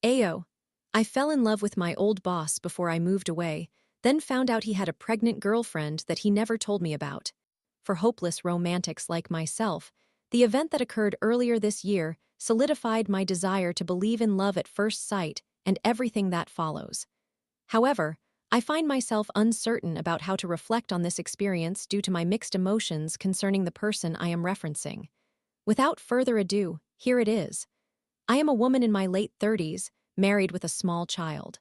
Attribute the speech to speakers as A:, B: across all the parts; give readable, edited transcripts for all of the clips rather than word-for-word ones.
A: Ayo. I fell in love with my old boss before I moved away, then found out he had a pregnant girlfriend that he never told me about. For hopeless romantics like myself, the event that occurred earlier this year solidified my desire to believe in love at first sight and everything that follows. However, I find myself uncertain about how to reflect on this experience due to my mixed emotions concerning the person I am referencing. Without further ado, here it is. I am a woman in my late 30s, married with a small child.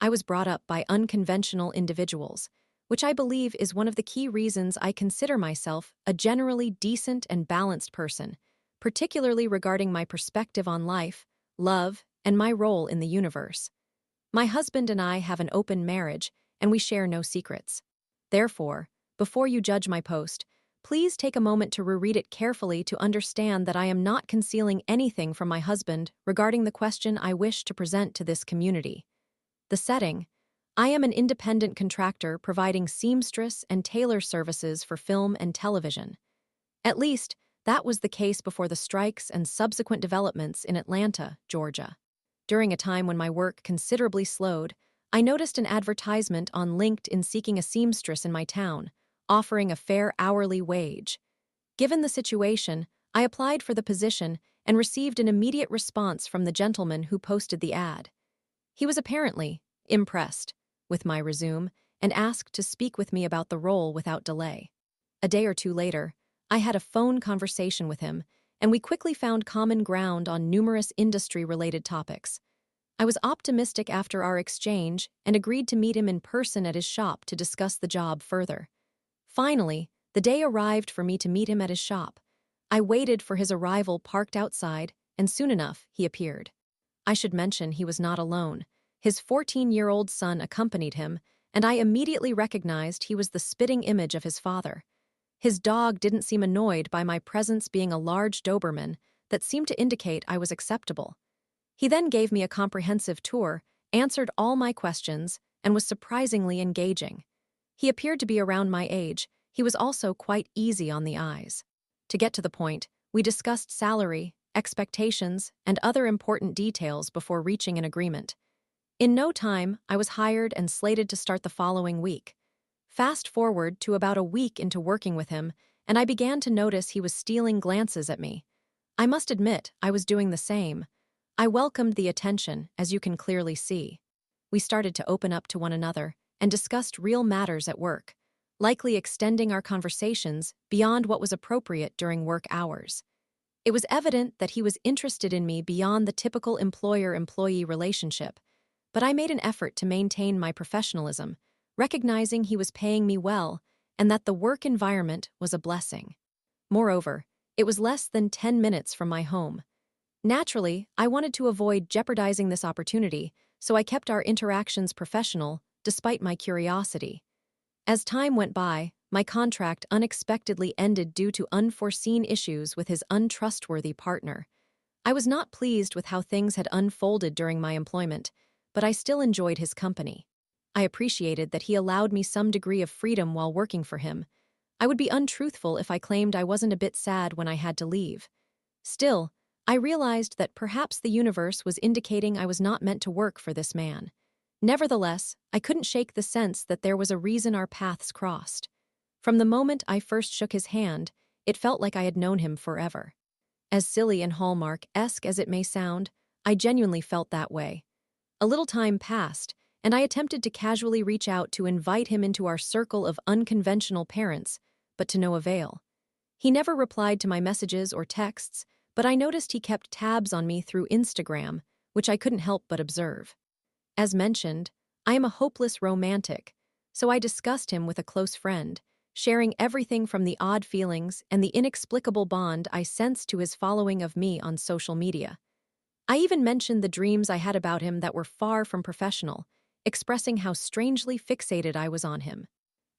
A: I was brought up by unconventional individuals, which I believe is one of the key reasons I consider myself a generally decent and balanced person, particularly regarding my perspective on life, love, and my role in the universe. My husband and I have an open marriage, and we share no secrets. Therefore, before you judge my post, please take a moment to reread it carefully to understand that I am not concealing anything from my husband regarding the question I wish to present to this community. The setting: I am an independent contractor providing seamstress and tailor services for film and television. At least, that was the case before the strikes and subsequent developments in Atlanta, Georgia. During a time when my work considerably slowed, I noticed an advertisement on LinkedIn seeking a seamstress in my town, offering a fair hourly wage. Given the situation, I applied for the position and received an immediate response from the gentleman who posted the ad. He was apparently impressed with my resume and asked to speak with me about the role without delay. A day or two later, I had a phone conversation with him, and we quickly found common ground on numerous industry-related topics. I was optimistic after our exchange and agreed to meet him in person at his shop to discuss the job further. Finally, the day arrived for me to meet him at his shop. I waited for his arrival parked outside, and soon enough, he appeared. I should mention he was not alone. His 14-year-old son accompanied him, and I immediately recognized he was the spitting image of his father. His dog didn't seem annoyed by my presence being a large Doberman that seemed to indicate I was acceptable. He then gave me a comprehensive tour, answered all my questions, and was surprisingly engaging. He appeared to be around my age. He was also quite easy on the eyes. To get to the point, we discussed salary, expectations, and other important details before reaching an agreement. In no time, I was hired and slated to start the following week. Fast forward to about a week into working with him, and I began to notice he was stealing glances at me. I must admit, I was doing the same. I welcomed the attention, as you can clearly see. We started to open up to one another and discussed real matters at work, likely extending our conversations beyond what was appropriate during work hours. It was evident that he was interested in me beyond the typical employer-employee relationship, but I made an effort to maintain my professionalism, recognizing he was paying me well and that the work environment was a blessing. Moreover, it was less than 10 minutes from my home. Naturally, I wanted to avoid jeopardizing this opportunity, so I kept our interactions professional, despite my curiosity. As time went by, my contract unexpectedly ended due to unforeseen issues with his untrustworthy partner. I was not pleased with how things had unfolded during my employment, but I still enjoyed his company. I appreciated that he allowed me some degree of freedom while working for him. I would be untruthful if I claimed I wasn't a bit sad when I had to leave. Still, I realized that perhaps the universe was indicating I was not meant to work for this man. Nevertheless, I couldn't shake the sense that there was a reason our paths crossed. From the moment I first shook his hand, it felt like I had known him forever. As silly and Hallmark-esque as it may sound, I genuinely felt that way. A little time passed, and I attempted to casually reach out to invite him into our circle of unconventional parents, but to no avail. He never replied to my messages or texts, but I noticed he kept tabs on me through Instagram, which I couldn't help but observe. As mentioned, I am a hopeless romantic, so I discussed him with a close friend, sharing everything from the odd feelings and the inexplicable bond I sensed to his following of me on social media. I even mentioned the dreams I had about him that were far from professional, expressing how strangely fixated I was on him.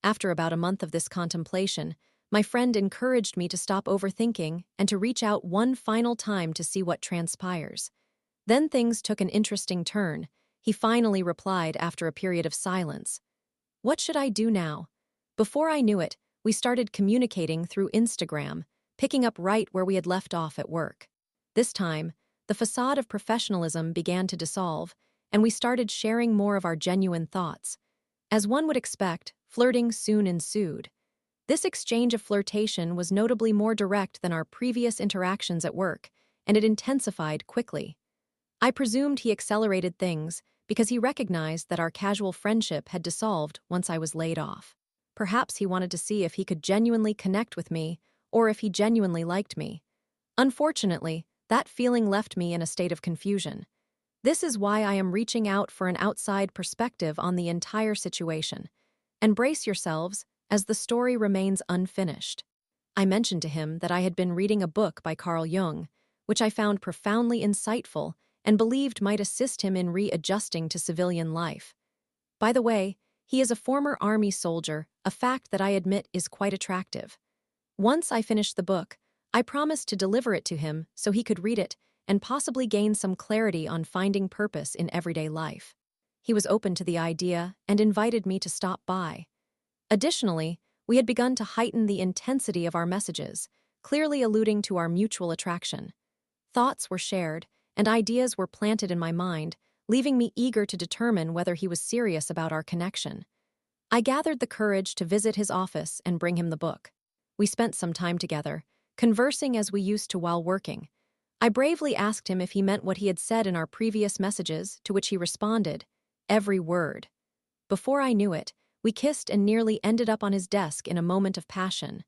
A: After about a month of this contemplation, my friend encouraged me to stop overthinking and to reach out one final time to see what transpires. Then things took an interesting turn. He finally replied after a period of silence. What should I do now? Before I knew it, we started communicating through Instagram, picking up right where we had left off at work. This time, the facade of professionalism began to dissolve, and we started sharing more of our genuine thoughts. As one would expect, flirting soon ensued. This exchange of flirtation was notably more direct than our previous interactions at work, and it intensified quickly. I presumed he accelerated things because he recognized that our casual friendship had dissolved once I was laid off. Perhaps he wanted to see if he could genuinely connect with me or if he genuinely liked me. Unfortunately, that feeling left me in a state of confusion. This is why I am reaching out for an outside perspective on the entire situation. And brace yourselves, as the story remains unfinished. I mentioned to him that I had been reading a book by Carl Jung, which I found profoundly insightful and believed might assist him in readjusting to civilian life. By the way, he is a former army soldier, a fact that I admit is quite attractive. Once I finished the book, I promised to deliver it to him so he could read it and possibly gain some clarity on finding purpose in everyday life. He was open to the idea and invited me to stop by. Additionally, we had begun to heighten the intensity of our messages, clearly alluding to our mutual attraction. Thoughts were shared, and ideas were planted in my mind, leaving me eager to determine whether he was serious about our connection. I gathered the courage to visit his office and bring him the book. We spent some time together, conversing as we used to while working. I bravely asked him if he meant what he had said in our previous messages, to which he responded, "Every word." Before I knew it, we kissed and nearly ended up on his desk in a moment of passion.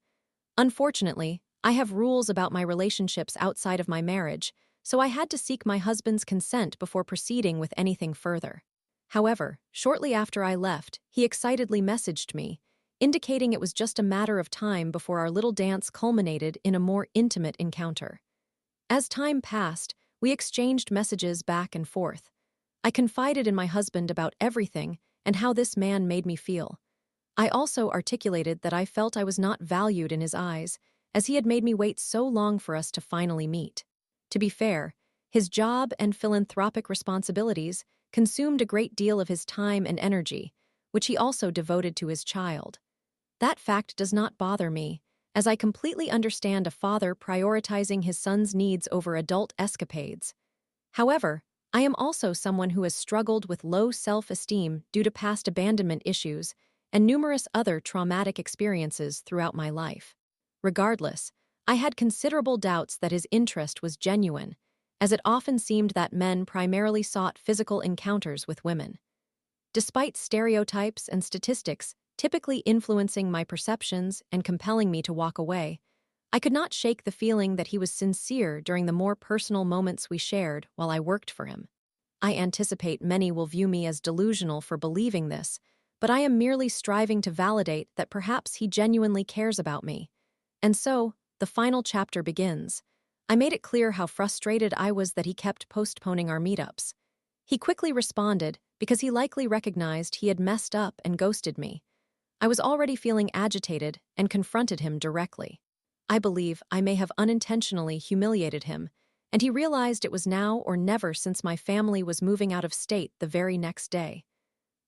A: Unfortunately, I have rules about my relationships outside of my marriage, so I had to seek my husband's consent before proceeding with anything further. However, shortly after I left, he excitedly messaged me, indicating it was just a matter of time before our little dance culminated in a more intimate encounter. As time passed, we exchanged messages back and forth. I confided in my husband about everything and how this man made me feel. I also articulated that I felt I was not valued in his eyes, as he had made me wait so long for us to finally meet. To be fair, his job and philanthropic responsibilities consumed a great deal of his time and energy, which he also devoted to his child. That fact does not bother me, as I completely understand a father prioritizing his son's needs over adult escapades. However, I am also someone who has struggled with low self-esteem due to past abandonment issues and numerous other traumatic experiences throughout my life. Regardless, I had considerable doubts that his interest was genuine, as it often seemed that men primarily sought physical encounters with women. Despite stereotypes and statistics typically influencing my perceptions and compelling me to walk away, I could not shake the feeling that he was sincere during the more personal moments we shared while I worked for him. I anticipate many will view me as delusional for believing this, but I am merely striving to validate that perhaps he genuinely cares about me. And so, the final chapter begins. I made it clear how frustrated I was that he kept postponing our meetups. He quickly responded because he likely recognized he had messed up and ghosted me. I was already feeling agitated and confronted him directly. I believe I may have unintentionally humiliated him, and he realized it was now or never since my family was moving out of state the very next day.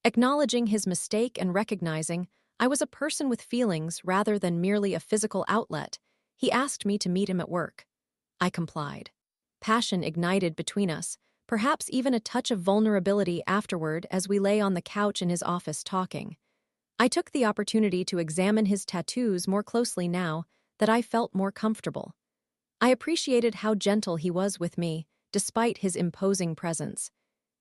A: Acknowledging his mistake and recognizing I was a person with feelings rather than merely a physical outlet, he asked me to meet him at work. I complied. Passion ignited between us, perhaps even a touch of vulnerability afterward as we lay on the couch in his office talking. I took the opportunity to examine his tattoos more closely now that I felt more comfortable. I appreciated how gentle he was with me, despite his imposing presence.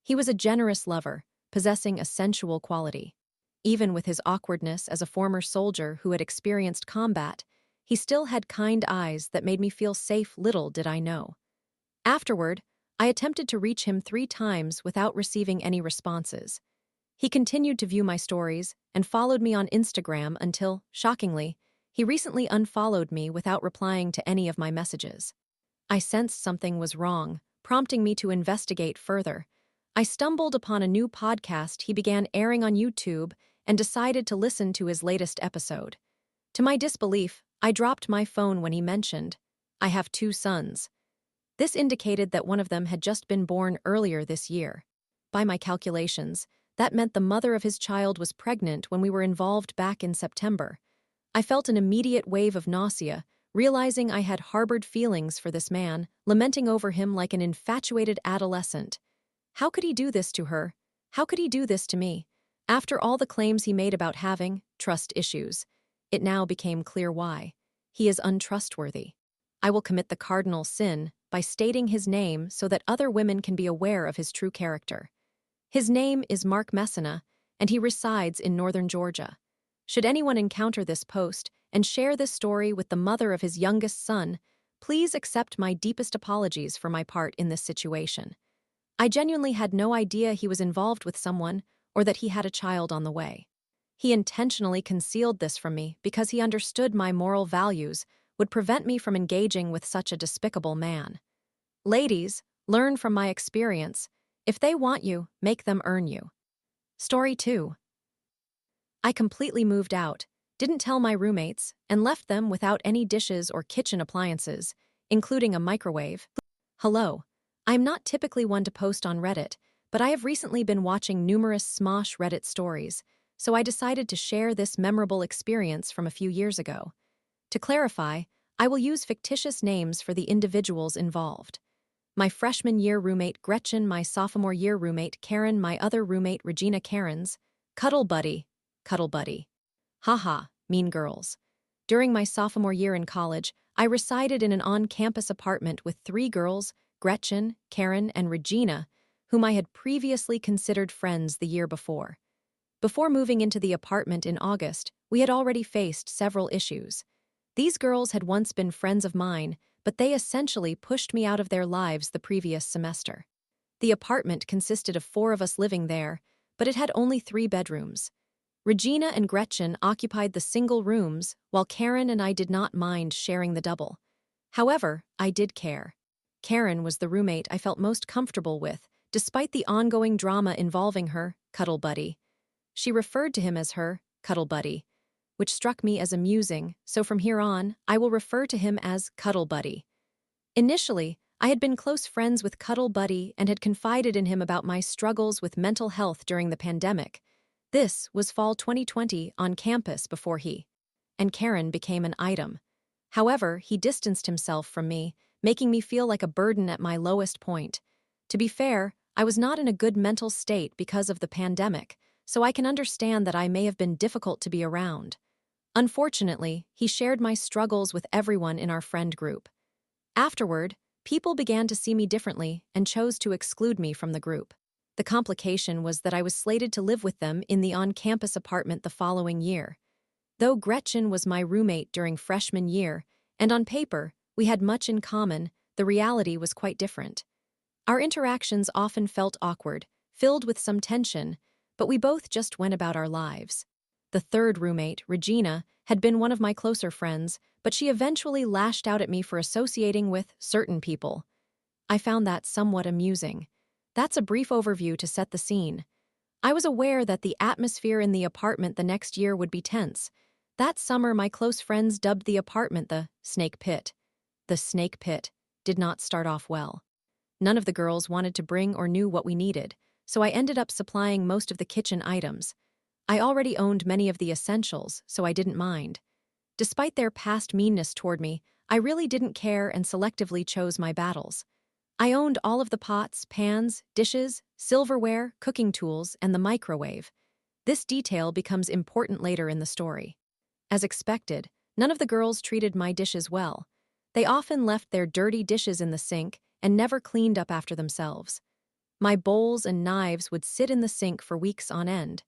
A: He was a generous lover, possessing a sensual quality. Even with his awkwardness as a former soldier who had experienced combat, he still had kind eyes that made me feel safe. Little did I know. Afterward, I attempted to reach him 3 times without receiving any responses. He continued to view my stories and followed me on Instagram until, shockingly, he recently unfollowed me without replying to any of my messages. I sensed something was wrong, prompting me to investigate further. I stumbled upon a new podcast he began airing on YouTube and decided to listen to his latest episode. To my disbelief, I dropped my phone when he mentioned, "I have 2 sons." This indicated that one of them had just been born earlier this year. By my calculations, that meant the mother of his child was pregnant when we were involved back in September. I felt an immediate wave of nausea, realizing I had harbored feelings for this man, lamenting over him like an infatuated adolescent. How could he do this to her? How could he do this to me? After all the claims he made about having trust issues, it now became clear why. He is untrustworthy. I will commit the cardinal sin by stating his name so that other women can be aware of his true character. His name is Mark Messina, and he resides in northern Georgia. Should anyone encounter this post and share this story with the mother of his youngest son, please accept my deepest apologies for my part in this situation. I genuinely had no idea he was involved with someone or that he had a child on the way. He intentionally concealed this from me because he understood my moral values would prevent me from engaging with such a despicable man. Ladies, learn from my experience. If they want you, make them earn you. Story 2. I completely moved out, didn't tell my roommates, and left them without any dishes or kitchen appliances, including a microwave. Hello. I'm not typically one to post on Reddit, but I have recently been watching numerous Smosh Reddit stories, so I decided to share this memorable experience from a few years ago. To clarify, I will use fictitious names for the individuals involved. My freshman year roommate Gretchen, my sophomore year roommate Karen, my other roommate Regina Karens, Cuddle Buddy. Haha, mean girls. During my sophomore year in college, I resided in an on-campus apartment with 3 girls, Gretchen, Karen, and Regina, whom I had previously considered friends the year before. Before moving into the apartment in August, we had already faced several issues. These girls had once been friends of mine, but they essentially pushed me out of their lives the previous semester. The apartment consisted of 4 of us living there, but it had only 3 bedrooms. Regina and Gretchen occupied the single rooms, while Karen and I did not mind sharing the double. However, I did care. Karen was the roommate I felt most comfortable with, despite the ongoing drama involving her, Cuddle Buddy. She referred to him as her, Cuddle Buddy, which struck me as amusing, so from here on, I will refer to him as Cuddle Buddy. Initially, I had been close friends with Cuddle Buddy and had confided in him about my struggles with mental health during the pandemic. This was fall 2020 on campus before he and Karen became an item. However, he distanced himself from me, making me feel like a burden at my lowest point. To be fair, I was not in a good mental state because of the pandemic, so I can understand that I may have been difficult to be around. Unfortunately, he shared my struggles with everyone in our friend group. Afterward, people began to see me differently and chose to exclude me from the group. The complication was that I was slated to live with them in the on-campus apartment the following year. Though Gretchen was my roommate during freshman year, and on paper, we had much in common, the reality was quite different. Our interactions often felt awkward, filled with some tension, but we both just went about our lives. The third roommate, Regina, had been one of my closer friends, but she eventually lashed out at me for associating with certain people. I found that somewhat amusing. That's a brief overview to set the scene. I was aware that the atmosphere in the apartment the next year would be tense. That summer, my close friends dubbed the apartment the Snake Pit. The Snake Pit did not start off well. None of the girls wanted to bring or knew what we needed, so I ended up supplying most of the kitchen items. I already owned many of the essentials, so I didn't mind. Despite their past meanness toward me, I really didn't care and selectively chose my battles. I owned all of the pots, pans, dishes, silverware, cooking tools, and the microwave. This detail becomes important later in the story. As expected, none of the girls treated my dishes well. They often left their dirty dishes in the sink and never cleaned up after themselves. My bowls and knives would sit in the sink for weeks on end.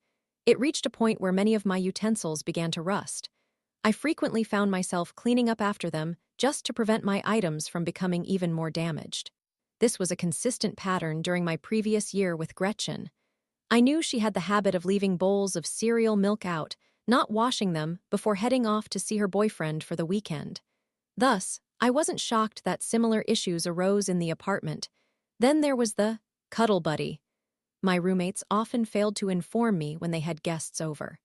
A: It reached a point where many of my utensils began to rust. I frequently found myself cleaning up after them just to prevent my items from becoming even more damaged. This was a consistent pattern during my previous year with Gretchen. I knew she had the habit of leaving bowls of cereal milk out, not washing them before heading off to see her boyfriend for the weekend. Thus, I wasn't shocked that similar issues arose in the apartment. Then there was the Cuddle Buddy. My roommates often failed to inform me when they had guests over.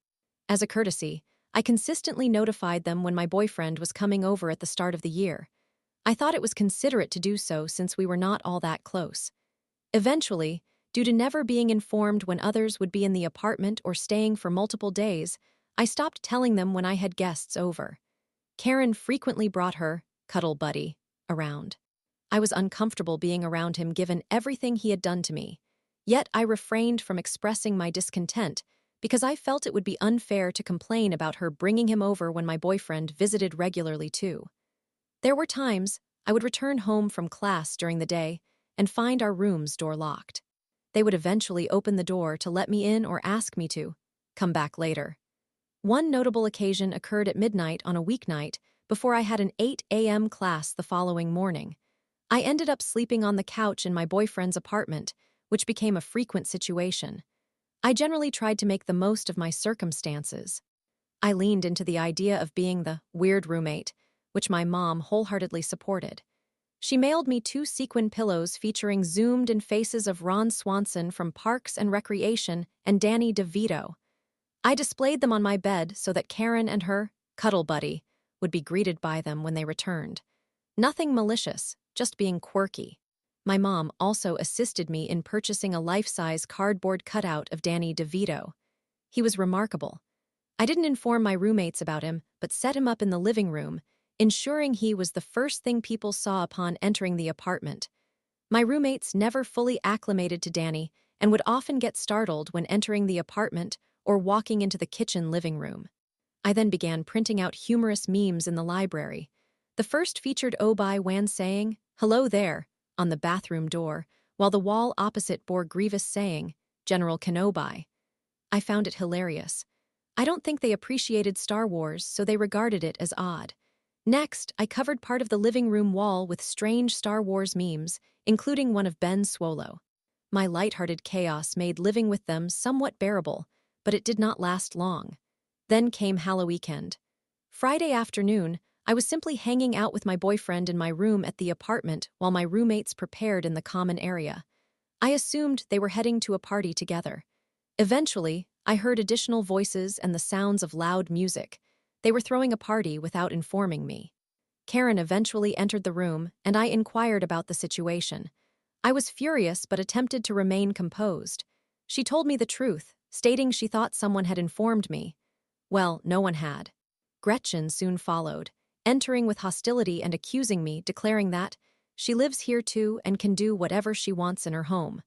A: As a courtesy, I consistently notified them when my boyfriend was coming over at the start of the year. I thought it was considerate to do so since we were not all that close. Eventually, due to never being informed when others would be in the apartment or staying for multiple days, I stopped telling them when I had guests over. Karen frequently brought her cuddle buddy around. I was uncomfortable being around him given everything he had done to me. Yet I refrained from expressing my discontent because I felt it would be unfair to complain about her bringing him over when my boyfriend visited regularly too. There were times I would return home from class during the day and find our room's door locked. They would eventually open the door to let me in or ask me to come back later. One notable occasion occurred at midnight on a weeknight before I had an 8 a.m. class the following morning. I ended up sleeping on the couch in my boyfriend's apartment, which became a frequent situation. I generally tried to make the most of my circumstances. I leaned into the idea of being the weird roommate, which my mom wholeheartedly supported. She mailed me 2 sequin pillows featuring zoomed-in faces of Ron Swanson from Parks and Recreation and Danny DeVito. I displayed them on my bed so that Karen and her cuddle buddy would be greeted by them when they returned. Nothing malicious, just being quirky. My mom also assisted me in purchasing a life-size cardboard cutout of Danny DeVito. He was remarkable. I didn't inform my roommates about him, but set him up in the living room, ensuring he was the first thing people saw upon entering the apartment. My roommates never fully acclimated to Danny and would often get startled when entering the apartment or walking into the kitchen living room. I then began printing out humorous memes in the library. The first featured Obi Wan saying, "Hello there," on the bathroom door, while the wall opposite bore Grievous saying, "General Kenobi." I found it hilarious. I don't think they appreciated Star Wars, so they regarded it as odd. Next, I covered part of the living room wall with strange Star Wars memes, including one of Ben Swolo. My lighthearted chaos made living with them somewhat bearable, but it did not last long. Then came Halloween. Friday afternoon, I was simply hanging out with my boyfriend in my room at the apartment while my roommates prepared in the common area. I assumed they were heading to a party together. Eventually, I heard additional voices and the sounds of loud music. They were throwing a party without informing me. Karen eventually entered the room, and I inquired about the situation. I was furious but attempted to remain composed. She told me the truth, stating she thought someone had informed me. Well, no one had. Gretchen soon followed, entering with hostility and accusing me, declaring that she lives here too and can do whatever she wants in her home.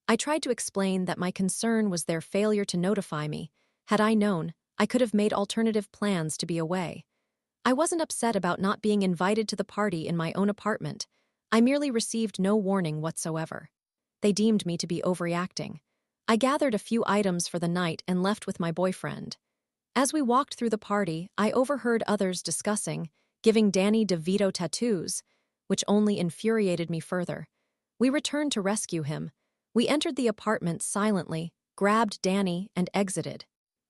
A: I tried to explain that my concern was their failure to notify me. Had I known, I could have made alternative plans to be away. I wasn't upset about not being invited to the party in my own apartment. I merely received no warning whatsoever. They deemed me to be overreacting. I gathered a few items for the night and left with my boyfriend. As we walked through the party, I overheard others discussing giving Danny DeVito tattoos, which only infuriated me further. We returned to rescue him. We entered the apartment silently, grabbed Danny, and exited.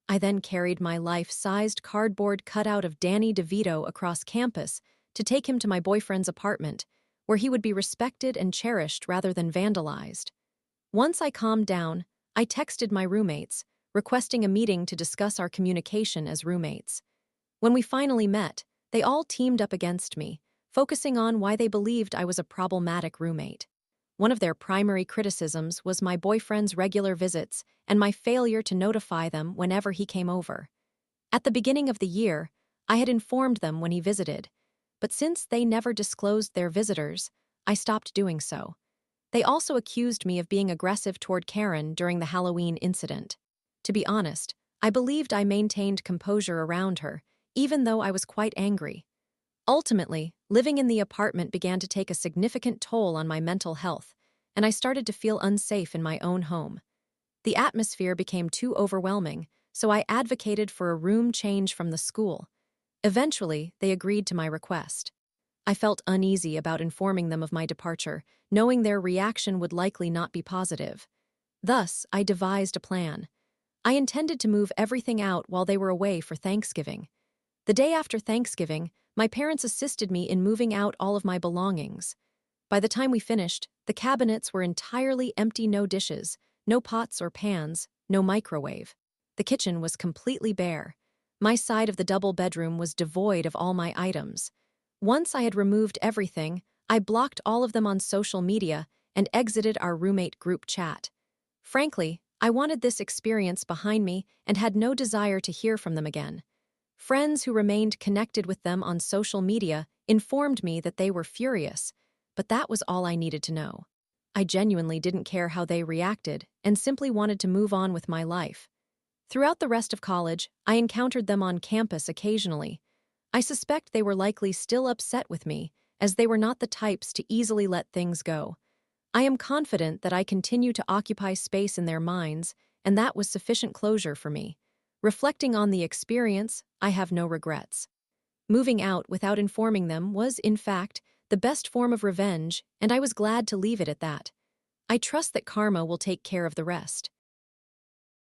A: I then carried my life-sized cardboard cutout of Danny DeVito across campus to take him to my boyfriend's apartment, where he would be respected and cherished rather than vandalized. Once I calmed down, I texted my roommates, requesting a meeting to discuss our communication as roommates. When we finally met, they all teamed up against me, focusing on why they believed I was a problematic roommate. One of their primary criticisms was my boyfriend's regular visits and my failure to notify them whenever he came over. At the beginning of the year, I had informed them when he visited, but since they never disclosed their visitors, I stopped doing so. They also accused me of being aggressive toward Karen during the Halloween incident. To be honest, I believed I maintained composure around her, even though I was quite angry. Ultimately, living in the apartment began to take a significant toll on my mental health, and I started to feel unsafe in my own home. The atmosphere became too overwhelming, so I advocated for a room change from the school. Eventually, they agreed to my request. I felt uneasy about informing them of my departure, knowing their reaction would likely not be positive. Thus, I devised a plan. I intended to move everything out while they were away for Thanksgiving. The day after Thanksgiving, my parents assisted me in moving out all of my belongings. By the time we finished, the cabinets were entirely empty, no dishes, no pots or pans, no microwave. The kitchen was completely bare. My side of the double bedroom was devoid of all my items. Once I had removed everything, I blocked all of them on social media and exited our roommate group chat. Frankly, I wanted this experience behind me and had no desire to hear from them again. Friends who remained connected with them on social media informed me that they were furious, but that was all I needed to know. I genuinely didn't care how they reacted and simply wanted to move on with my life. Throughout the rest of college, I encountered them on campus occasionally. I suspect they were likely still upset with me, as they were not the types to easily let things go. I am confident that I continue to occupy space in their minds, and that was sufficient closure for me. Reflecting on the experience, I have no regrets. Moving out without informing them was, in fact, the best form of revenge, and I was glad to leave it at that. I trust that karma will take care of the rest.